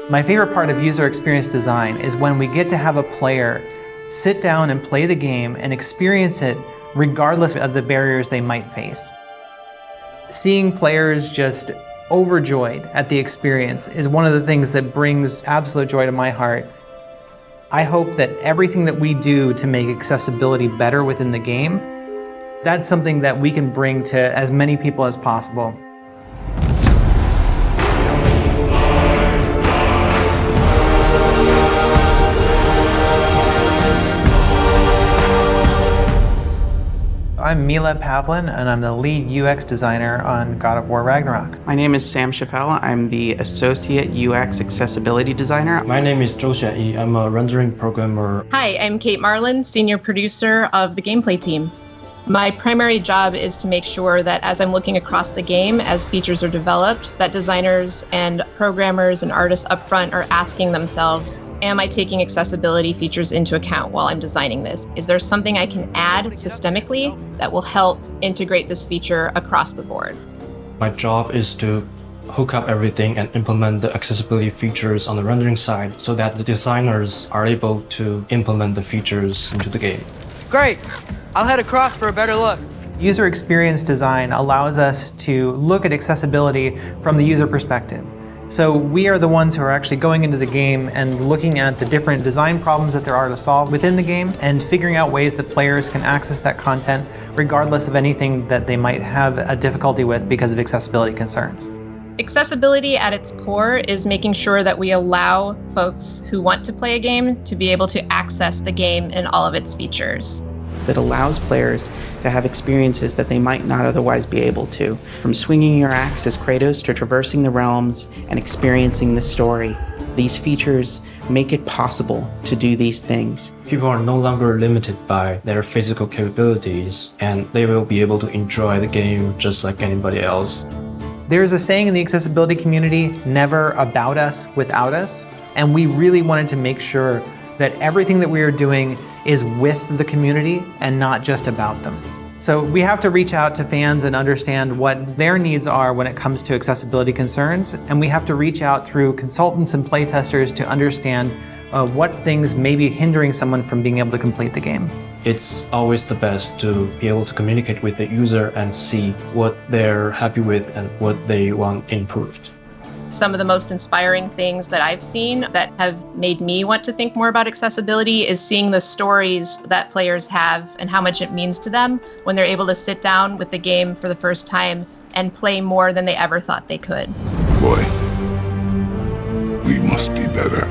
My favorite part of user experience design is when we get to have a player sit down and play the game and experience it regardless of the barriers they might face. Seeing players just overjoyed at the experience is one of the things that brings absolute joy to my heart. I hope that everything that we do to make accessibility better within the game, that's something that we can bring to as many people as possible. I'm Mila Pavlin, and I'm the lead UX designer on God of War Ragnarok. My name is Sam Chaffel. I'm the Associate UX Accessibility Designer. My name is Zhou Xuanyi. I'm a rendering programmer. Hi, I'm Kate Marlin, Senior Producer of the Gameplay team. My primary job is to make sure that as I'm looking across the game, as features are developed, that designers and programmers and artists upfront are asking themselves, am I taking accessibility features into account while I'm designing this? Is there something I can add systemically that will help integrate this feature across the board? My job is to hook up everything and implement the accessibility features on the rendering side so that the designers are able to implement the features into the game. Great! I'll head across for a better look. User experience design allows us to look at accessibility from the user perspective. So we are the ones who are actually going into the game and looking at the different design problems that there are to solve within the game and figuring out ways that players can access that content regardless of anything that they might have a difficulty with because of accessibility concerns. Accessibility at its core is making sure that we allow folks who want to play a game to be able to access the game and all of its features. That allows players to have experiences that they might not otherwise be able to. From swinging your axe as Kratos to traversing the realms and experiencing the story. These features make it possible to do these things. People are no longer limited by their physical capabilities, and they will be able to enjoy the game just like anybody else. There's a saying in the accessibility community, never about us without us, and we really wanted to make sure that everything that we are doing is with the community and not just about them. So we have to reach out to fans and understand what their needs are when it comes to accessibility concerns, and we have to reach out through consultants and playtesters to understand what things may be hindering someone from being able to complete the game. It's always the best to be able to communicate with the user and see what they're happy with and what they want improved. Some of the most inspiring things that I've seen that have made me want to think more about accessibility is seeing the stories that players have and how much it means to them when they're able to sit down with the game for the first time and play more than they ever thought they could. Boy, we must be better.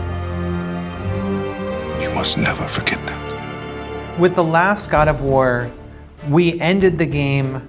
You must never forget that. With the last God of War, we ended the game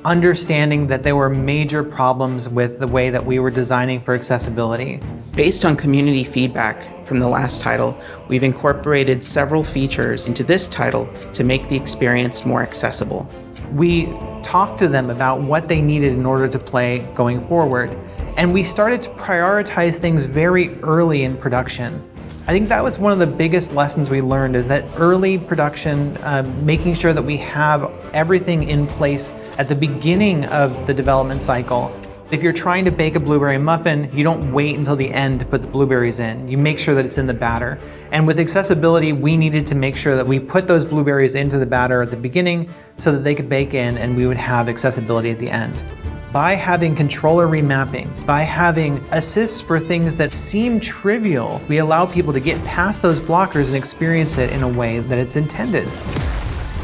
understanding that there were major problems with the way that we were designing for accessibility. Based on community feedback from the last title, we've incorporated several features into this title to make the experience more accessible. We talked to them about what they needed in order to play going forward, and we started to prioritize things very early in production. I think that was one of the biggest lessons we learned, is that early production, making sure that we have everything in place at the beginning of the development cycle. If you're trying to bake a blueberry muffin, you don't wait until the end to put the blueberries in. You make sure that it's in the batter. And with accessibility, we needed to make sure that we put those blueberries into the batter at the beginning so that they could bake in and we would have accessibility at the end. By having controller remapping, by having assists for things that seem trivial, we allow people to get past those blockers and experience it in a way that it's intended.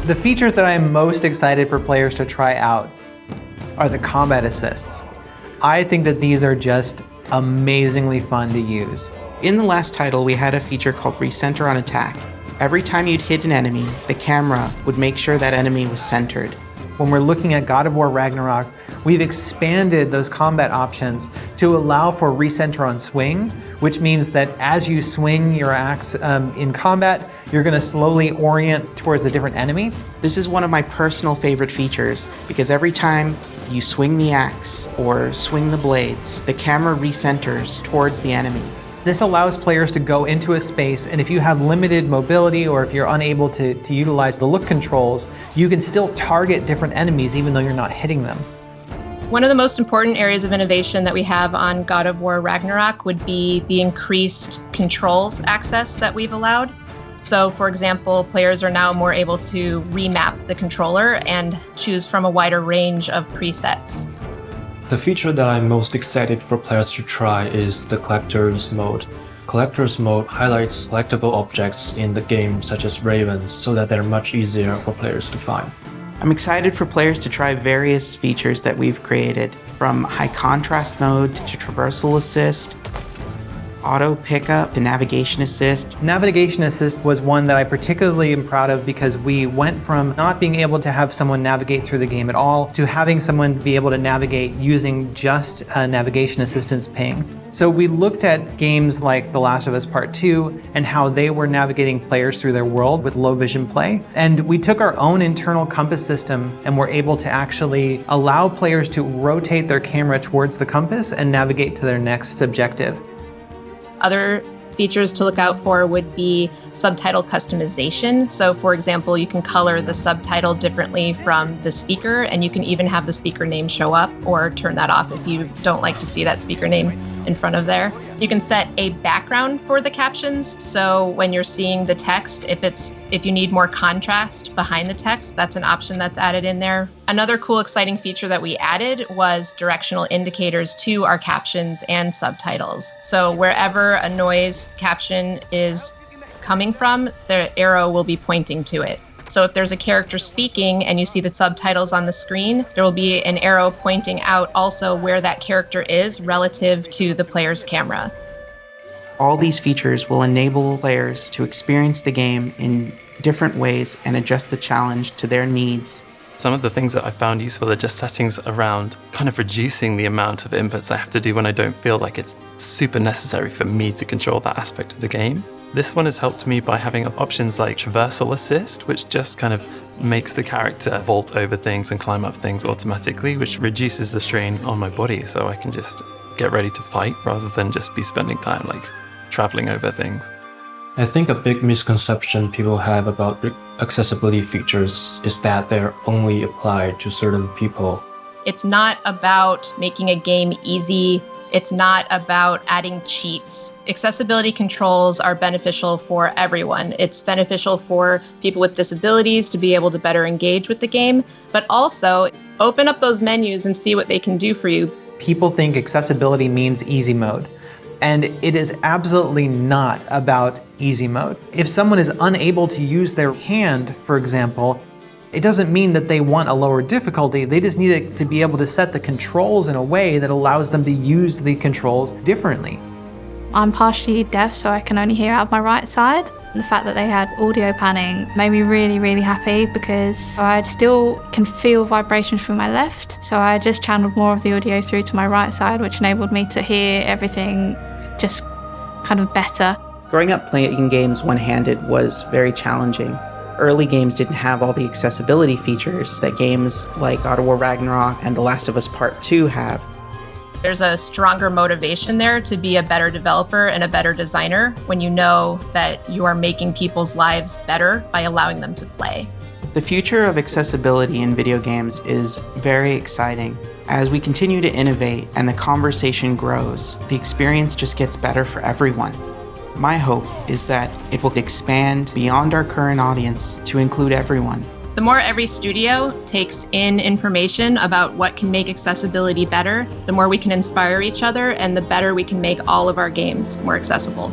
The features that I am most excited for players to try out are the combat assists. I think that these are just amazingly fun to use. In the last title, we had a feature called Recenter on Attack. Every time you'd hit an enemy, the camera would make sure that enemy was centered. When we're looking at God of War Ragnarok, we've expanded those combat options to allow for recenter on swing, which means that as you swing your axe in combat, you're going to slowly orient towards a different enemy. This is one of my personal favorite features because every time you swing the axe or swing the blades, the camera recenters towards the enemy. This allows players to go into a space, and if you have limited mobility or if you're unable to utilize the look controls, you can still target different enemies even though you're not hitting them. One of the most important areas of innovation that we have on God of War Ragnarok would be the increased controls access that we've allowed. So, for example, players are now more able to remap the controller and choose from a wider range of presets. The feature that I'm most excited for players to try is the Collector's Mode. Collector's Mode highlights collectible objects in the game, such as ravens, so that they're much easier for players to find. I'm excited for players to try various features that we've created, from high contrast mode to traversal assist, auto pickup to navigation assist. Navigation assist was one that I particularly am proud of because we went from not being able to have someone navigate through the game at all to having someone be able to navigate using just a navigation assistance ping. So we looked at games like The Last of Us Part 2 and how they were navigating players through their world with low vision play. And we took our own internal compass system and were able to actually allow players to rotate their camera towards the compass and navigate to their next objective. Other features to look out for would be subtitle customization. So, for example, you can color the subtitle differently from the speaker, and you can even have the speaker name show up or turn that off if you don't like to see that speaker name in front of there. You can set a background for the captions. So when you're seeing the text, if you need more contrast behind the text, that's an option that's added in there. Another cool, exciting feature that we added was directional indicators to our captions and subtitles. So wherever a noise caption is coming from, the arrow will be pointing to it. So if there's a character speaking and you see the subtitles on the screen, there will be an arrow pointing out also where that character is relative to the player's camera. All these features will enable players to experience the game in different ways and adjust the challenge to their needs. Some of the things that I found useful are just settings around kind of reducing the amount of inputs I have to do when I don't feel like it's super necessary for me to control that aspect of the game. This one has helped me by having options like traversal assist, which just kind of makes the character vault over things and climb up things automatically, which reduces the strain on my body so I can just get ready to fight rather than just be spending time like traveling over things. I think a big misconception people have about accessibility features is that they're only applied to certain people. It's not about making a game easy. It's not about adding cheats. Accessibility controls are beneficial for everyone. It's beneficial for people with disabilities to be able to better engage with the game, but also open up those menus and see what they can do for you. People think accessibility means easy mode, and it is absolutely not about easy mode. If someone is unable to use their hand, for example, it doesn't mean that they want a lower difficulty. They just need it to be able to set the controls in a way that allows them to use the controls differently. I'm partially deaf, so I can only hear out of my right side. And the fact that they had audio panning made me really, really happy because I still can feel vibrations through my left. So I just channeled more of the audio through to my right side, which enabled me to hear everything just kind of better. Growing up playing games one-handed was very challenging. Early games didn't have all the accessibility features that games like God of War Ragnarok and The Last of Us Part 2 have. There's a stronger motivation there to be a better developer and a better designer when you know that you are making people's lives better by allowing them to play. The future of accessibility in video games is very exciting. As we continue to innovate and the conversation grows, the experience just gets better for everyone. My hope is that it will expand beyond our current audience to include everyone. The more every studio takes in information about what can make accessibility better, the more we can inspire each other and the better we can make all of our games more accessible.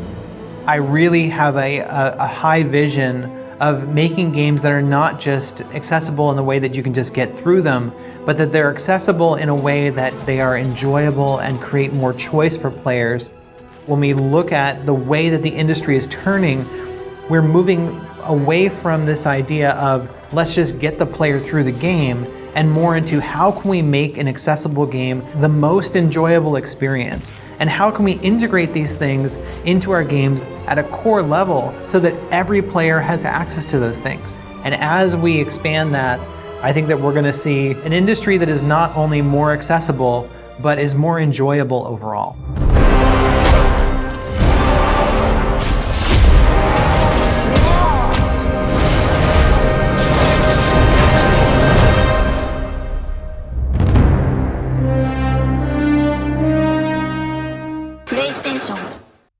I really have a high vision of making games that are not just accessible in the way that you can just get through them, but that they're accessible in a way that they are enjoyable and create more choice for players. When we look at the way that the industry is turning, we're moving away from this idea of let's just get the player through the game and more into how can we make an accessible game the most enjoyable experience, and how can we integrate these things into our games at a core level so that every player has access to those things. And as we expand that, I think that we're going to see an industry that is not only more accessible, but is more enjoyable overall. テーション